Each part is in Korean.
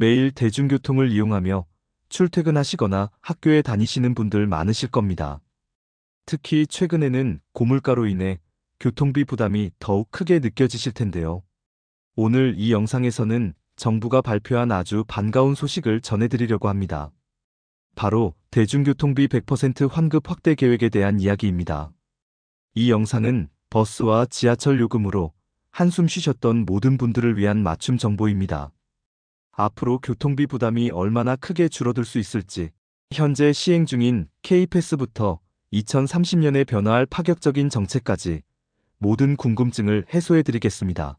매일 대중교통을 이용하며 출퇴근하시거나 학교에 다니시는 분들 많으실 겁니다. 특히 최근에는 고물가로 인해 교통비 부담이 더욱 크게 느껴지실 텐데요. 오늘 이 영상에서는 정부가 발표한 아주 반가운 소식을 전해드리려고 합니다. 바로 대중교통비 100% 환급 확대 계획에 대한 이야기입니다. 이 영상은 버스와 지하철 요금으로 한숨 쉬셨던 모든 분들을 위한 맞춤 정보입니다. 앞으로 교통비 부담이 얼마나 크게 줄어들 수 있을지, 현재 시행 중인 K패스부터 2030년에 변화할 파격적인 정책까지 모든 궁금증을 해소해드리겠습니다.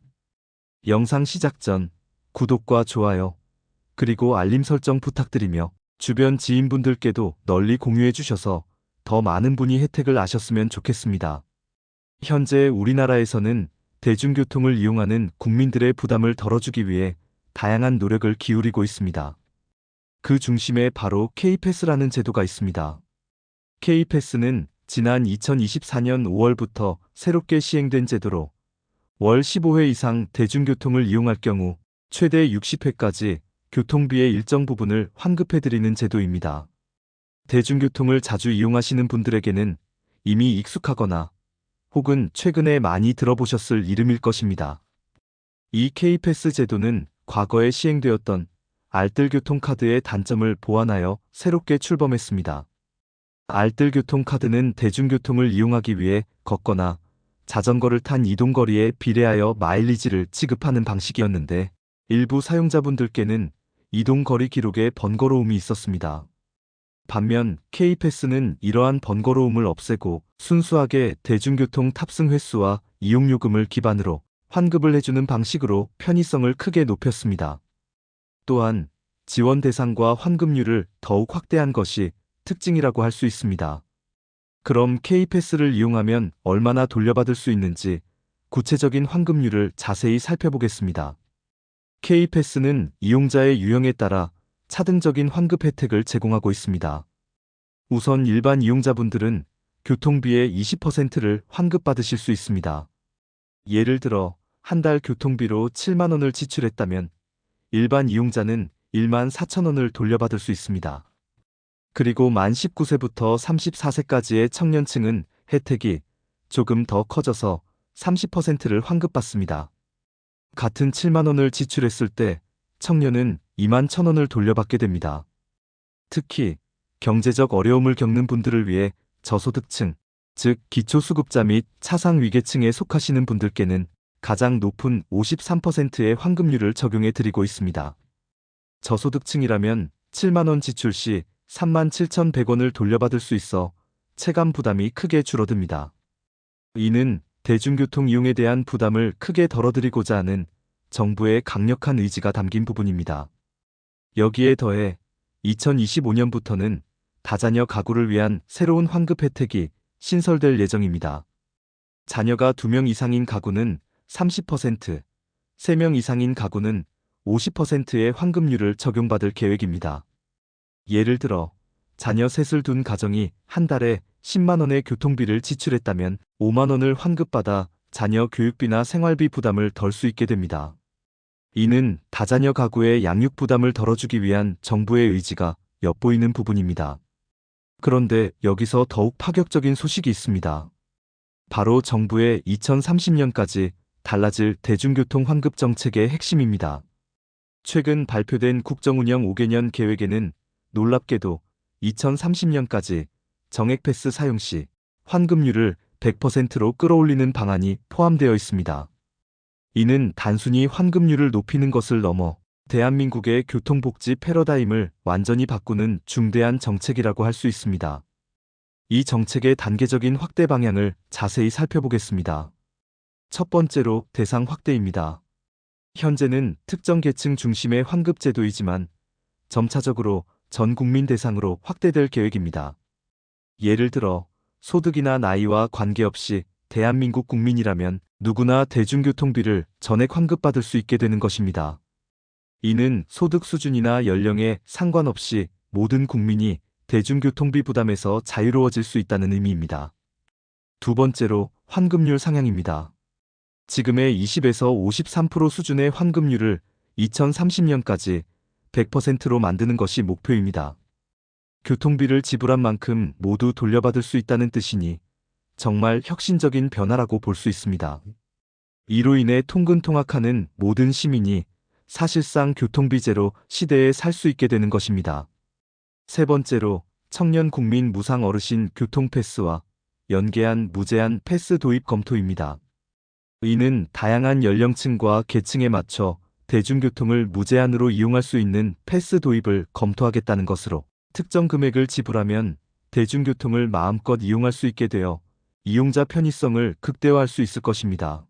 영상 시작 전 구독과 좋아요, 그리고 알림 설정 부탁드리며 주변 지인분들께도 널리 공유해 주셔서 더 많은 분이 혜택을 아셨으면 좋겠습니다. 현재 우리나라에서는 대중교통을 이용하는 국민들의 부담을 덜어주기 위해 다양한 노력을 기울이고 있습니다. 그 중심에 바로 K패스라는 제도가 있습니다. K패스는 지난 2024년 5월부터 새롭게 시행된 제도로 월 15회 이상 대중교통을 이용할 경우 최대 60회까지 교통비의 일정 부분을 환급해드리는 제도입니다. 대중교통을 자주 이용하시는 분들에게는 이미 익숙하거나 혹은 최근에 많이 들어보셨을 이름일 것입니다. 이 K패스 제도는 과거에 시행되었던 알뜰교통카드의 단점을 보완하여 새롭게 출범했습니다. 알뜰교통카드는 대중교통을 이용하기 위해 걷거나 자전거를 탄 이동거리에 비례하여 마일리지를 지급하는 방식이었는데, 일부 사용자분들께는 이동거리 기록에 번거로움이 있었습니다. 반면 K패스는 이러한 번거로움을 없애고 순수하게 대중교통 탑승 횟수와 이용요금을 기반으로 환급을 해주는 방식으로 편의성을 크게 높였습니다. 또한 지원 대상과 환급률을 더욱 확대한 것이 특징이라고 할 수 있습니다. 그럼 K패스를 이용하면 얼마나 돌려받을 수 있는지 구체적인 환급률을 자세히 살펴보겠습니다. K패스는 이용자의 유형에 따라 차등적인 환급 혜택을 제공하고 있습니다. 우선 일반 이용자분들은 교통비의 20%를 환급받으실 수 있습니다. 예를 들어 한 달 교통비로 7만 원을 지출했다면 일반 이용자는 1만 4천 원을 돌려받을 수 있습니다. 그리고 만 19세부터 34세까지의 청년층은 혜택이 조금 더 커져서 30%를 환급받습니다. 같은 7만 원을 지출했을 때 청년은 2만 1천 원을 돌려받게 됩니다. 특히 경제적 어려움을 겪는 분들을 위해 저소득층, 즉 기초수급자 및 차상위계층에 속하시는 분들께는 가장 높은 53%의 환급률을 적용해 드리고 있습니다. 저소득층이라면 7만 원 지출 시 3만 7,100원을 돌려받을 수 있어 체감 부담이 크게 줄어듭니다. 이는 대중교통 이용에 대한 부담을 크게 덜어드리고자 하는 정부의 강력한 의지가 담긴 부분입니다. 여기에 더해 2025년부터는 다자녀 가구를 위한 새로운 환급 혜택이 신설될 예정입니다. 자녀가 2명 이상인 가구는 30%, 3명 이상인 가구는 50%의 환급률을 적용받을 계획입니다. 예를 들어 자녀 셋을 둔 가정이 한 달에 10만 원의 교통비를 지출했다면 5만 원을 환급받아 자녀 교육비나 생활비 부담을 덜 수 있게 됩니다. 이는 다자녀 가구의 양육 부담을 덜어주기 위한 정부의 의지가 엿보이는 부분입니다. 그런데 여기서 더욱 파격적인 소식이 있습니다. 바로 정부의 2030년까지 달라질 대중교통 환급 정책의 핵심입니다. 최근 발표된 국정운영 5개년 계획에는 놀랍게도 2030년까지 정액패스 사용 시 환급률을 100%로 끌어올리는 방안이 포함되어 있습니다. 이는 단순히 환급률을 높이는 것을 넘어 대한민국의 교통복지 패러다임을 완전히 바꾸는 중대한 정책이라고 할 수 있습니다. 이 정책의 단계적인 확대 방향을 자세히 살펴보겠습니다. 첫 번째로 대상 확대입니다. 현재는 특정 계층 중심의 환급 제도이지만 점차적으로 전 국민 대상으로 확대될 계획입니다. 예를 들어 소득이나 나이와 관계없이 대한민국 국민이라면 누구나 대중교통비를 전액 환급받을 수 있게 되는 것입니다. 이는 소득 수준이나 연령에 상관없이 모든 국민이 대중교통비 부담에서 자유로워질 수 있다는 의미입니다. 두 번째로 환급률 상향입니다. 지금의 20에서 53% 수준의 환급률을 2030년까지 100%로 만드는 것이 목표입니다. 교통비를 지불한 만큼 모두 돌려받을 수 있다는 뜻이니 정말 혁신적인 변화라고 볼 수 있습니다. 이로 인해 통근통학하는 모든 시민이 사실상 교통비 제로 시대에 살 수 있게 되는 것입니다. 세 번째로 청년 국민 무상 어르신 교통패스와 연계한 무제한 패스 도입 검토입니다. 이는 다양한 연령층과 계층에 맞춰 대중교통을 무제한으로 이용할 수 있는 패스 도입을 검토하겠다는 것으로 특정 금액을 지불하면 대중교통을 마음껏 이용할 수 있게 되어 이용자 편의성을 극대화할 수 있을 것입니다.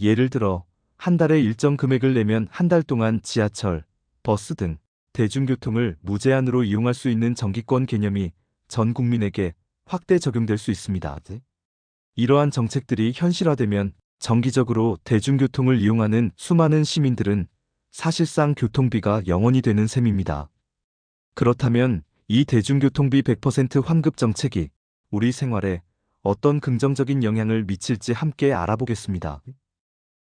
예를 들어 한 달에 일정 금액을 내면 한 달 동안 지하철, 버스 등 대중교통을 무제한으로 이용할 수 있는 정기권 개념이 전 국민에게 확대 적용될 수 있습니다. 이러한 정책들이 현실화되면 정기적으로 대중교통을 이용하는 수많은 시민들은 사실상 교통비가 0원이 되는 셈입니다. 그렇다면 이 대중교통비 100% 환급 정책이 우리 생활에 어떤 긍정적인 영향을 미칠지 함께 알아보겠습니다.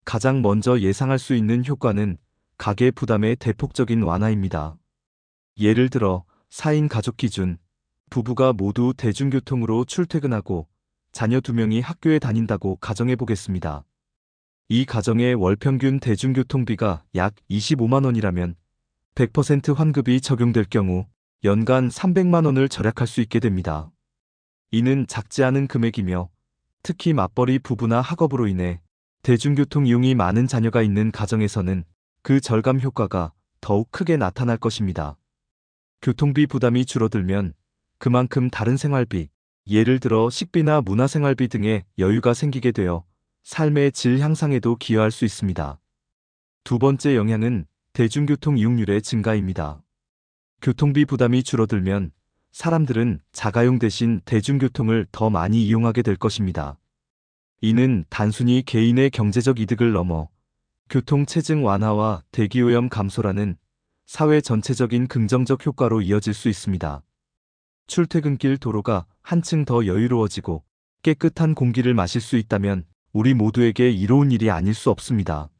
가장 먼저 예상할 수 있는 효과는 가계 부담의 대폭적인 완화입니다. 예를 들어 4인 가족 기준, 부부가 모두 대중교통으로 출퇴근하고 자녀 2명이 학교에 다닌다고 가정해 보겠습니다. 이 가정의 월 평균 대중교통비가 약 25만 원이라면 100% 환급이 적용될 경우 연간 300만 원을 절약할 수 있게 됩니다. 이는 작지 않은 금액이며 특히 맞벌이 부부나 학업으로 인해 대중교통 이용이 많은 자녀가 있는 가정에서는 그 절감 효과가 더욱 크게 나타날 것입니다. 교통비 부담이 줄어들면 그만큼 다른 생활비, 예를 들어 식비나 문화생활비 등의 여유가 생기게 되어 삶의 질 향상에도 기여할 수 있습니다. 두 번째 영향은 대중교통 이용률의 증가입니다. 교통비 부담이 줄어들면 사람들은 자가용 대신 대중교통을 더 많이 이용하게 될 것입니다. 이는 단순히 개인의 경제적 이득을 넘어 교통체증 완화와 대기오염 감소라는 사회 전체적인 긍정적 효과로 이어질 수 있습니다. 출퇴근길 도로가 한층 더 여유로워지고 깨끗한 공기를 마실 수 있다면 우리 모두에게 이로운 일이 아닐 수 없습니다.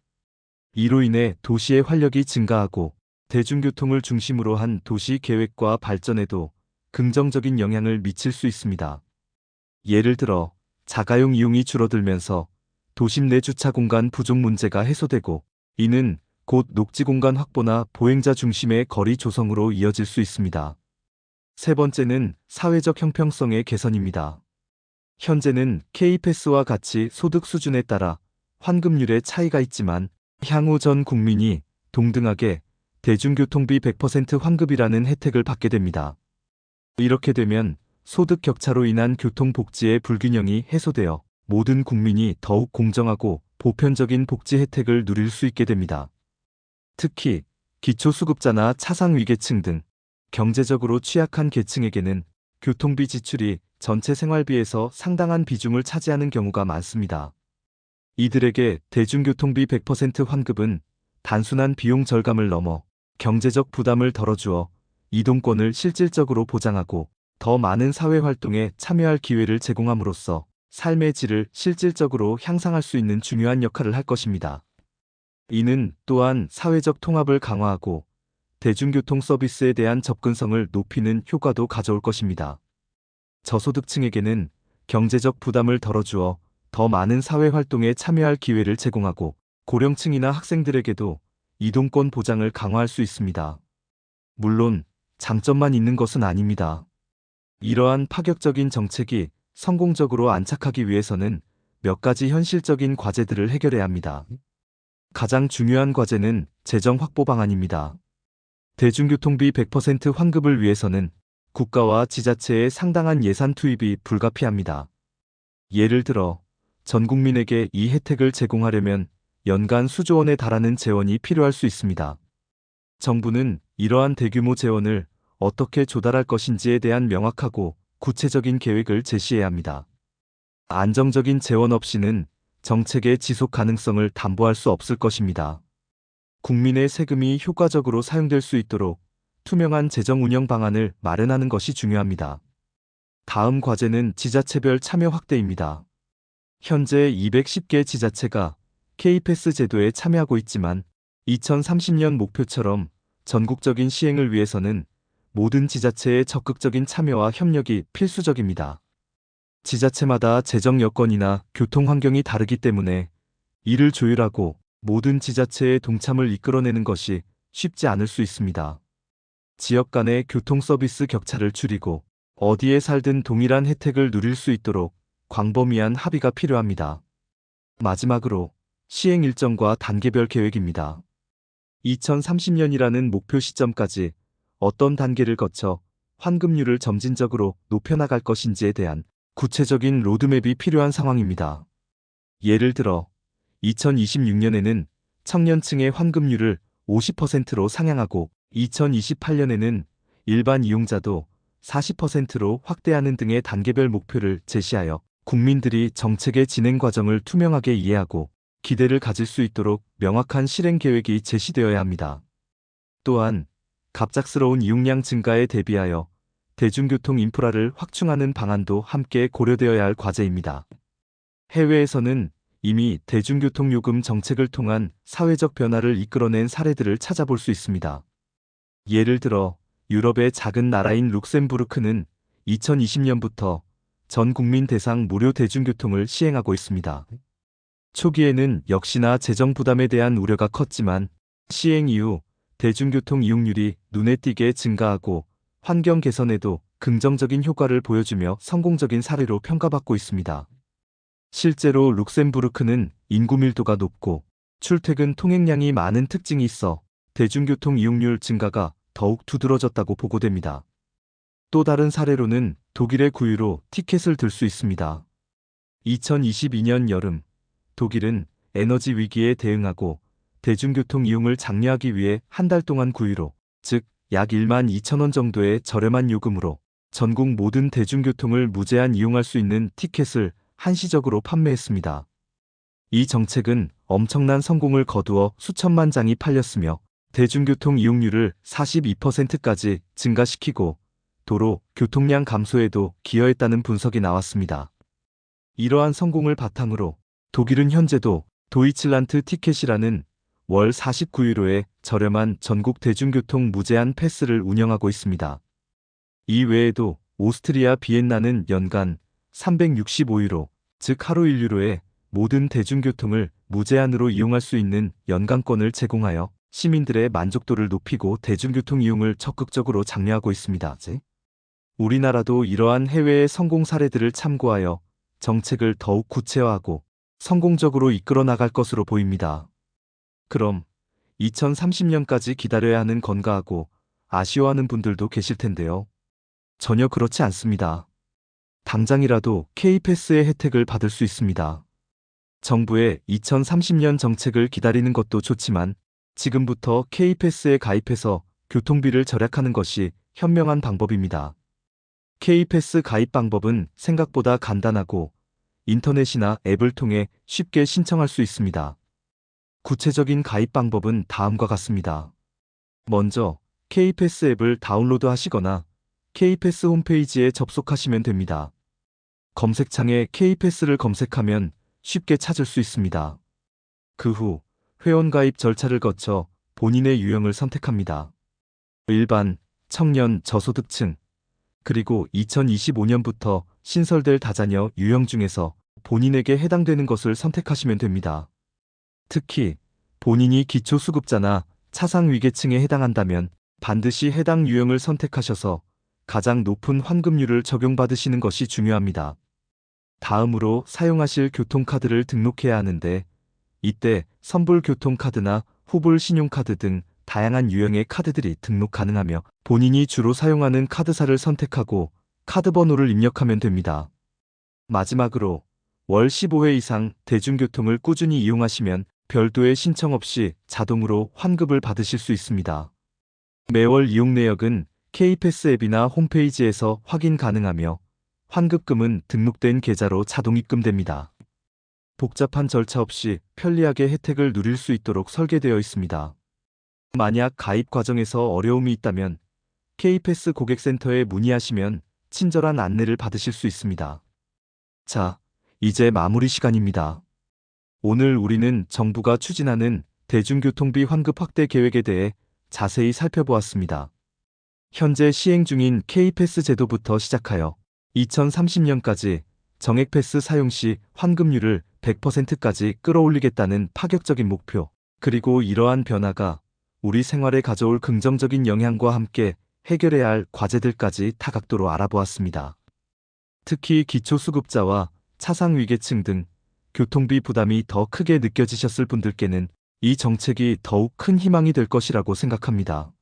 이로 인해 도시의 활력이 증가하고 대중교통을 중심으로 한 도시 계획과 발전에도 긍정적인 영향을 미칠 수 있습니다. 예를 들어 자가용 이용이 줄어들면서 도심 내 주차 공간 부족 문제가 해소되고 이는 곧 녹지 공간 확보나 보행자 중심의 거리 조성으로 이어질 수 있습니다. 세 번째는 사회적 형평성의 개선입니다. 현재는 K패스와 같이 소득 수준에 따라 환급률의 차이가 있지만 향후 전 국민이 동등하게 대중교통비 100% 환급이라는 혜택을 받게 됩니다. 이렇게 되면 소득 격차로 인한 교통복지의 불균형이 해소되어 모든 국민이 더욱 공정하고 보편적인 복지 혜택을 누릴 수 있게 됩니다. 특히 기초수급자나 차상위계층 등 경제적으로 취약한 계층에게는 교통비 지출이 전체 생활비에서 상당한 비중을 차지하는 경우가 많습니다. 이들에게 대중교통비 100% 환급은 단순한 비용 절감을 넘어 경제적 부담을 덜어주어 이동권을 실질적으로 보장하고 더 많은 사회활동에 참여할 기회를 제공함으로써 삶의 질을 실질적으로 향상할 수 있는 중요한 역할을 할 것입니다. 이는 또한 사회적 통합을 강화하고 대중교통 서비스에 대한 접근성을 높이는 효과도 가져올 것입니다. 저소득층에게는 경제적 부담을 덜어주어 더 많은 사회활동에 참여할 기회를 제공하고 고령층이나 학생들에게도 이동권 보장을 강화할 수 있습니다. 물론 장점만 있는 것은 아닙니다. 이러한 파격적인 정책이 성공적으로 안착하기 위해서는 몇 가지 현실적인 과제들을 해결해야 합니다. 가장 중요한 과제는 재정 확보 방안입니다. 대중교통비 100% 환급을 위해서는 국가와 지자체의 상당한 예산 투입이 불가피합니다. 예를 들어 전 국민에게 이 혜택을 제공하려면 연간 수조 원에 달하는 재원이 필요할 수 있습니다. 정부는 이러한 대규모 재원을 어떻게 조달할 것인지에 대한 명확하고 구체적인 계획을 제시해야 합니다. 안정적인 재원 없이는 정책의 지속 가능성을 담보할 수 없을 것입니다. 국민의 세금이 효과적으로 사용될 수 있도록 투명한 재정 운영 방안을 마련하는 것이 중요합니다. 다음 과제는 지자체별 참여 확대입니다. 현재 210개 지자체가 K패스 제도에 참여하고 있지만 2030년 목표처럼 전국적인 시행을 위해서는 모든 지자체의 적극적인 참여와 협력이 필수적입니다. 지자체마다 재정 여건이나 교통 환경이 다르기 때문에 이를 조율하고 모든 지자체의 동참을 이끌어내는 것이 쉽지 않을 수 있습니다. 지역 간의 교통 서비스 격차를 줄이고 어디에 살든 동일한 혜택을 누릴 수 있도록 광범위한 합의가 필요합니다. 마지막으로 시행 일정과 단계별 계획입니다. 2030년이라는 목표 시점까지 어떤 단계를 거쳐 환급률을 점진적으로 높여나갈 것인지에 대한 구체적인 로드맵이 필요한 상황입니다. 예를 들어 2026년에는 청년층의 환급률을 50%로 상향하고 2028년에는 일반 이용자도 40%로 확대하는 등의 단계별 목표를 제시하여 국민들이 정책의 진행 과정을 투명하게 이해하고 기대를 가질 수 있도록 명확한 실행 계획이 제시되어야 합니다. 또한 갑작스러운 이용량 증가에 대비하여 대중교통 인프라를 확충하는 방안도 함께 고려되어야 할 과제입니다. 해외에서는 이미 대중교통 요금 정책을 통한 사회적 변화를 이끌어낸 사례들을 찾아볼 수 있습니다. 예를 들어 유럽의 작은 나라인 룩셈부르크는 2020년부터 전 국민 대상 무료 대중교통을 시행하고 있습니다. 초기에는 역시나 재정 부담에 대한 우려가 컸지만 시행 이후 대중교통 이용률이 눈에 띄게 증가하고 환경 개선에도 긍정적인 효과를 보여주며 성공적인 사례로 평가받고 있습니다. 실제로 룩셈부르크는 인구 밀도가 높고 출퇴근 통행량이 많은 특징이 있어 대중교통 이용률 증가가 더욱 두드러졌다고 보고됩니다. 또 다른 사례로는 독일의 구유로 티켓을 들 수 있습니다. 2022년 여름, 독일은 에너지 위기에 대응하고 대중교통 이용을 장려하기 위해 한 달 동안 구유로, 즉 약 1만 2천 원 정도의 저렴한 요금으로 전국 모든 대중교통을 무제한 이용할 수 있는 티켓을 한시적으로 판매했습니다. 이 정책은 엄청난 성공을 거두어 수천만 장이 팔렸으며 대중교통 이용률을 42%까지 증가시키고 도로 교통량 감소에도 기여했다는 분석이 나왔습니다. 이러한 성공을 바탕으로 독일은 현재도 도이칠란트 티켓이라는 월 49유로의 저렴한 전국 대중교통 무제한 패스를 운영하고 있습니다. 이 외에도 오스트리아 비엔나는 연간 365유로, 즉 하루 1유로의 모든 대중교통을 무제한으로 이용할 수 있는 연간권을 제공하여 시민들의 만족도를 높이고 대중교통 이용을 적극적으로 장려하고 있습니다. 우리나라도 이러한 해외의 성공 사례들을 참고하여 정책을 더욱 구체화하고 성공적으로 이끌어 나갈 것으로 보입니다. 그럼 2030년까지 기다려야 하는 건가하고 아쉬워하는 분들도 계실 텐데요. 전혀 그렇지 않습니다. 당장이라도 K패스의 혜택을 받을 수 있습니다. 정부의 2030년 정책을 기다리는 것도 좋지만 지금부터 K패스에 가입해서 교통비를 절약하는 것이 현명한 방법입니다. K패스 가입 방법은 생각보다 간단하고 인터넷이나 앱을 통해 쉽게 신청할 수 있습니다. 구체적인 가입 방법은 다음과 같습니다. 먼저 K패스 앱을 다운로드 하시거나 K패스 홈페이지에 접속하시면 됩니다. 검색창에 K패스를 검색하면 쉽게 찾을 수 있습니다. 그 후 회원가입 절차를 거쳐 본인의 유형을 선택합니다. 일반, 청년, 저소득층, 그리고 2025년부터 신설될 다자녀 유형 중에서 본인에게 해당되는 것을 선택하시면 됩니다. 특히 본인이 기초수급자나 차상위계층에 해당한다면 반드시 해당 유형을 선택하셔서 가장 높은 환급률을 적용받으시는 것이 중요합니다. 다음으로 사용하실 교통카드를 등록해야 하는데 이때 선불교통카드나 후불신용카드 등 다양한 유형의 카드들이 등록 가능하며 본인이 주로 사용하는 카드사를 선택하고 카드 번호를 입력하면 됩니다. 마지막으로 월 15회 이상 대중교통을 꾸준히 이용하시면 별도의 신청 없이 자동으로 환급을 받으실 수 있습니다. 매월 이용 내역은 K패스 앱이나 홈페이지에서 확인 가능하며 환급금은 등록된 계좌로 자동 입금됩니다. 복잡한 절차 없이 편리하게 혜택을 누릴 수 있도록 설계되어 있습니다. 만약 가입 과정에서 어려움이 있다면 K패스 고객센터에 문의하시면 친절한 안내를 받으실 수 있습니다. 자, 이제 마무리 시간입니다. 오늘 우리는 정부가 추진하는 대중교통비 환급 확대 계획에 대해 자세히 살펴보았습니다. 현재 시행 중인 K패스 제도부터 시작하여 2030년까지 정액패스 사용 시 환급률을 100%까지 끌어올리겠다는 파격적인 목표, 그리고 이러한 변화가 우리 생활에 가져올 긍정적인 영향과 함께 해결해야 할 과제들까지 다각도로 알아보았습니다. 특히 기초수급자와 차상위계층 등 교통비 부담이 더 크게 느껴지셨을 분들께는 이 정책이 더욱 큰 희망이 될 것이라고 생각합니다.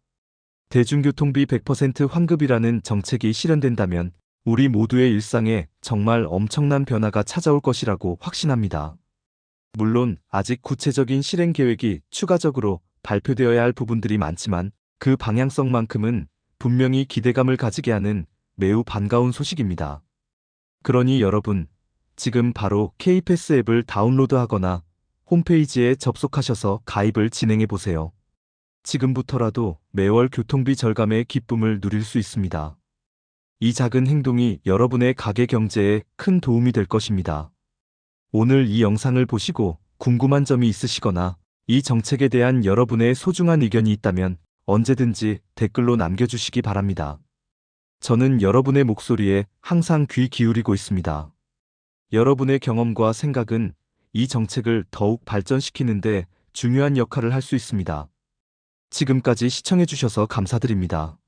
대중교통비 100% 환급이라는 정책이 실현된다면 우리 모두의 일상에 정말 엄청난 변화가 찾아올 것이라고 확신합니다. 물론 아직 구체적인 실행 계획이 추가적으로 발표되어야 할 부분들이 많지만 그 방향성만큼은 분명히 기대감을 가지게 하는 매우 반가운 소식입니다. 그러니 여러분, 지금 바로 K패스 앱을 다운로드하거나 홈페이지에 접속하셔서 가입을 진행해 보세요. 지금부터라도 매월 교통비 절감의 기쁨을 누릴 수 있습니다. 이 작은 행동이 여러분의 가계 경제에 큰 도움이 될 것입니다. 오늘 이 영상을 보시고 궁금한 점이 있으시거나 이 정책에 대한 여러분의 소중한 의견이 있다면 언제든지 댓글로 남겨주시기 바랍니다. 저는 여러분의 목소리에 항상 귀 기울이고 있습니다. 여러분의 경험과 생각은 이 정책을 더욱 발전시키는데 중요한 역할을 할 수 있습니다. 지금까지 시청해주셔서 감사드립니다.